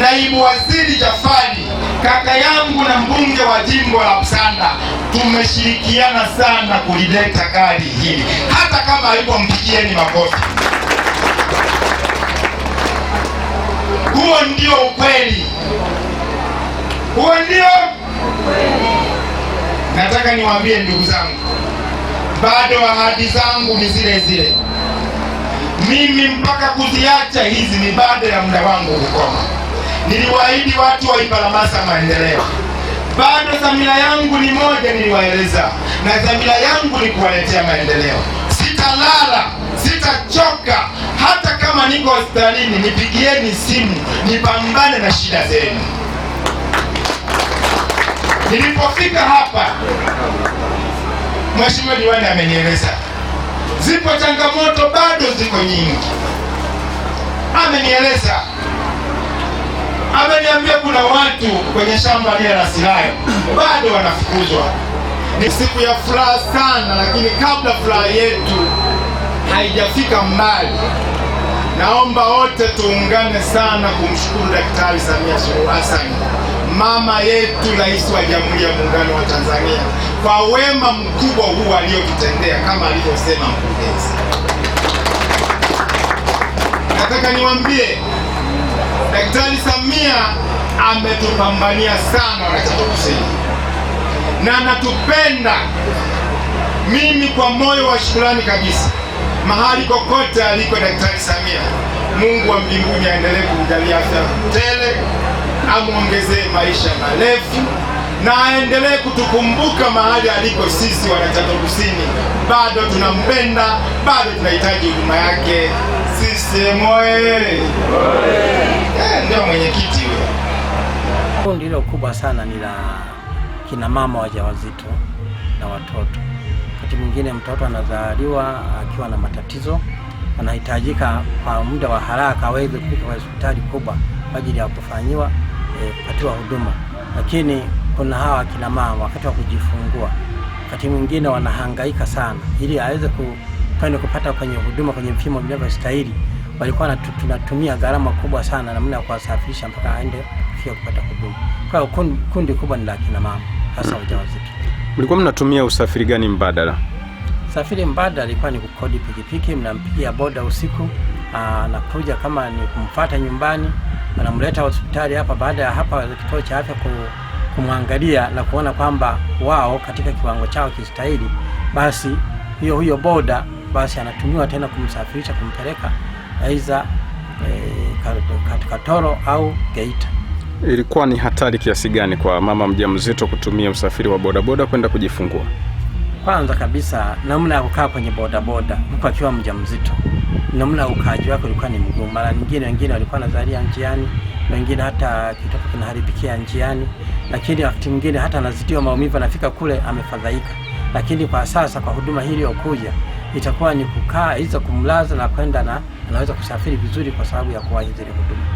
naibu waziri Jafari, kaka yangu na mbunge wa jimbo la Busanda, tumeshirikiana sana kulileta gari hili. Hata kama haipo, mpigieni makofi. Huo ndio ukweli, huo ndio ukweli. Nataka niwaambie ndugu zangu, bado ahadi zangu ni zile zile. Mimi mpaka kuziacha hizi ni baada ya muda wangu kukoma. Niliwaahidi watu wa Ipalamasa maendeleo. Bado dhamira yangu ni moja, niliwaeleza, na dhamira yangu ni kuwaletea maendeleo. Sitalala, sitachoka. Hata kama niko hospitalini, nipigieni simu, nipambane na shida zenu. Nilipofika hapa, Mheshimiwa Diwani amenieleza zipo changamoto, bado ziko nyingi. Amenieleza, ameniambia kuna watu kwenye shamba lile la Silayo bado wanafukuzwa. Ni siku ya furaha sana, lakini kabla furaha yetu haijafika mbali, naomba wote tuungane sana kumshukuru Daktari Samia Suluhu Hassan, mama yetu, rais wa Jamhuri ya Muungano wa Tanzania, kwa wema mkubwa huu aliyotutendea kama alivyosema mkurugenzi. Nataka niwaambie, Daktari Samia ametupambania sana Wanachato Kusini na anatupenda. Mimi kwa moyo wa shukrani kabisa, mahali kokote aliko Daktari Samia, Mungu wa mbinguni aendelee kumjalia afya tele, amuongezee maisha marefu, na aendelee kutukumbuka mahali aliko sisi Wanachato Kusini. Bado tunampenda, bado tunahitaji huduma yake. CCM oyee! Ndio mwenyekiti huyo. Kundi hilo kubwa sana ni la kina mama wajawazito na watoto. Wakati mwingine mtoto anazaliwa akiwa na matatizo, anahitajika kwa muda wa haraka aweze kufika kwa hospitali kubwa kwa ajili ya kufanyiwa kupatiwa huduma. Lakini kuna hawa kina mama wakati wa kujifungua, wakati mwingine wanahangaika sana ili aweze kwenda kupata kwenye huduma kwenye vipimo vinavyostahili. Walikuwa tunatumia gharama kubwa sana namna ya kuwasafirisha mpaka aende kufika kupata huduma. Kwa hiyo kundi kubwa ni la kina mama hasa wajawazito. Mlikuwa mnatumia usafiri gani mbadala? Usafiri mbadala ilikuwa ni kukodi pikipiki, mnampigia boda usiku, anakuja kama ni kumfuata nyumbani, anamleta hospitali hapa. Baada ya hapa kituo cha afya kumwangalia na kuona kwamba wao katika kiwango chao kistahili, basi huyo boda basi anatumiwa tena kumsafirisha kumpeleka aidha katika Toro au Geita. Ilikuwa ni hatari kiasi gani kwa mama mjamzito kutumia usafiri wa bodaboda kwenda kujifungua? Kwanza kabisa, namna ya kukaa kwenye bodaboda mtu akiwa mjamzito, namna ukaaji wake ulikuwa ni mgumu. Mara nyingine wengine walikuwa wanazalia njiani, wengine hata kitoto kinaharibikia njiani, lakini wakati mwingine hata anazidiwa maumivu, anafika kule amefadhaika. Lakini kwa sasa kwa huduma hii iliyokuja, itakuwa ni kukaa hizo kumlaza na kwenda, na anaweza kusafiri vizuri kwa sababu ya kuwahi zile huduma.